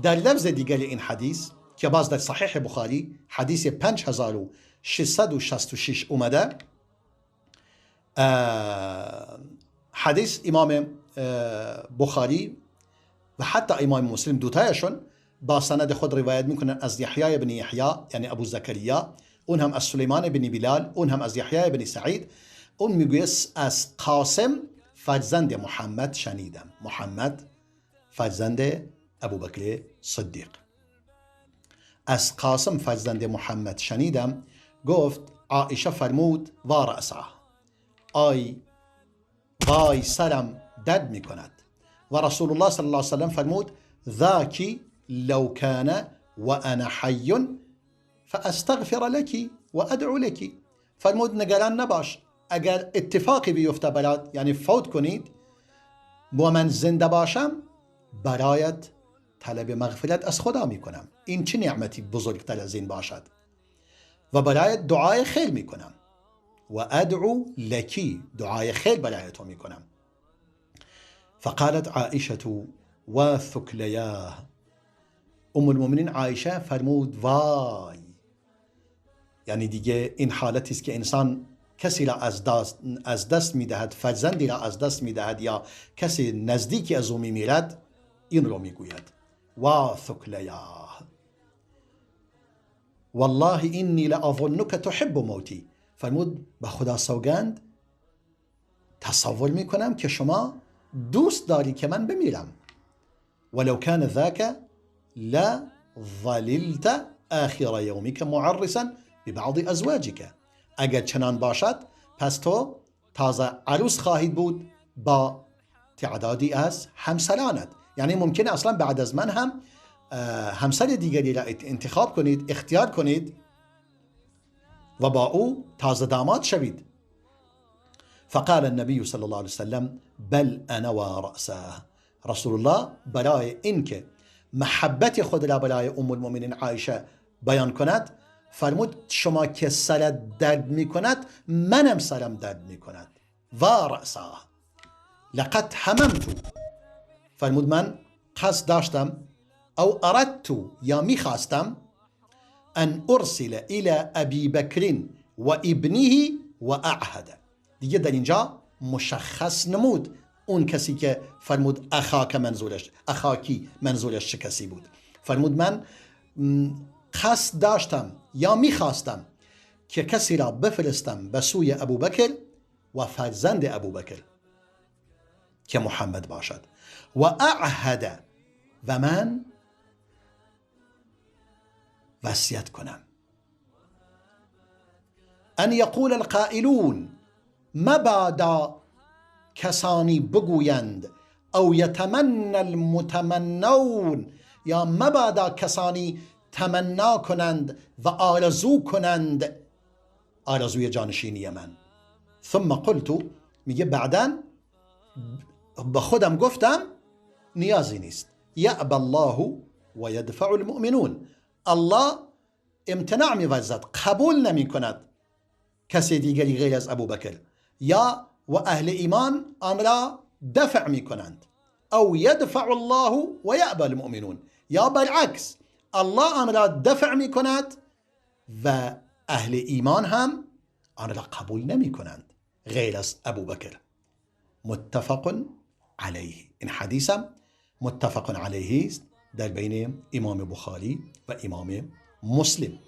در لفظ دیگر این حدیث که باز در صحیح بخاری حدیث 5666 اومده، حدیث امام بخاری و حتی امام مسلم دوتایشون با سند خود روایت میکنن از یحیی بن یحیی یعنی ابو زکریا، اون هم از سلیمان بن بلال، اون هم از یحیی بن سعید. اون میگوید از قاسم فرزند محمد شنیدم، محمد فرزند ابوبکر صدیق. از قاسم فرزند محمد شنیدم، گفت عایشه فرمود وا رأسه، آی وای سرم درد میکند. و رسول الله صلی الله علیه وسلم فرمود ذاکی لو کان و انا حی فاستغفر لکی و ادعو لکی. فرمود نگران نباش، اگر اتفاقی بیفته برات، یعنی فوت کنید و من زنده باشم، برایت طلب مغفرت از خدا میکنم. این چه نعمتی بزرگتر از این باشد؟ و برایت دعای خیر میکنم و ادعو لکی، دعای خیر برای تو میکنم. فقالت عائشه و ثکلیاه، ام المؤمنین عایشه فرمود وای، یعنی دیگه این حالتی است که انسان کسی را از دست میدهد، فرزندی را از دست میدهد یا کسی نزدیکی از او میمیرد، این رو میگوید و ثکلیاه والله اینی لاظنک تحب موتی. فرمود به خدا سوگند تصور میکنم که شما دوست داری که من بمیرم. ولو کان ذاک لظللت آخر یومک معرسا ببعض ازواجک، اگر چنان باشد پس تو تازه عروس خواهید بود با تعدادی از همسرانت. یعنی ممکنه اصلا بعد از من هم همسر دیگری را انتخاب کنید، اختیار کنید و با او تازه داماد شوید. فقال النبی صلی الله علیه وسلم بل انا و رأسه. رسول الله برای اینکه محبت خود را برای ام المؤمنین عایشه بیان کند فرمود شما که سرت درد می کند منم سرم درد می کند. و رأسه لقد هممت، فرمود من قصد داشتم او اردت یا می خواستم ان ارسل الى ابی بکر و ابنه و اعهد. دیگه در اینجا مشخص نمود اون کسی که فرمود اخاک منظورش، اخاکی منظورش چه کسی بود. فرمود من قصد داشتم یا میخواستم که کسی را بفرستم به سوی ابوبکر و فرزند ابوبکر که محمد باشد، و اعهد، و من وصیت کنم، ان یقول القائلون، مبادا کسانی بگویند، او یتمنى المتمنون، یا مبادا کسانی تمنا کنند و آرزو کنند آرزوی جانشینی من. ثم قلت، میگه بعدن به خودم گفتم نیازی نیست، یأبی الله و یدفع المؤمنون، الله امتناع می‌ورزد، قبول نمی کند کسی دیگری غیر از ابوبکر، یا و اهل ایمان آن را دفع می کنند. او یدفع الله و یأبی المؤمنون، یا برعکس الله آن را دفع می کند و اهل ایمان هم آن را قبول نمی کنند غیر از ابوبکر. متفق علیه، این حدیث هم متفق علیه است در بین امام بخاری و امام مسلم.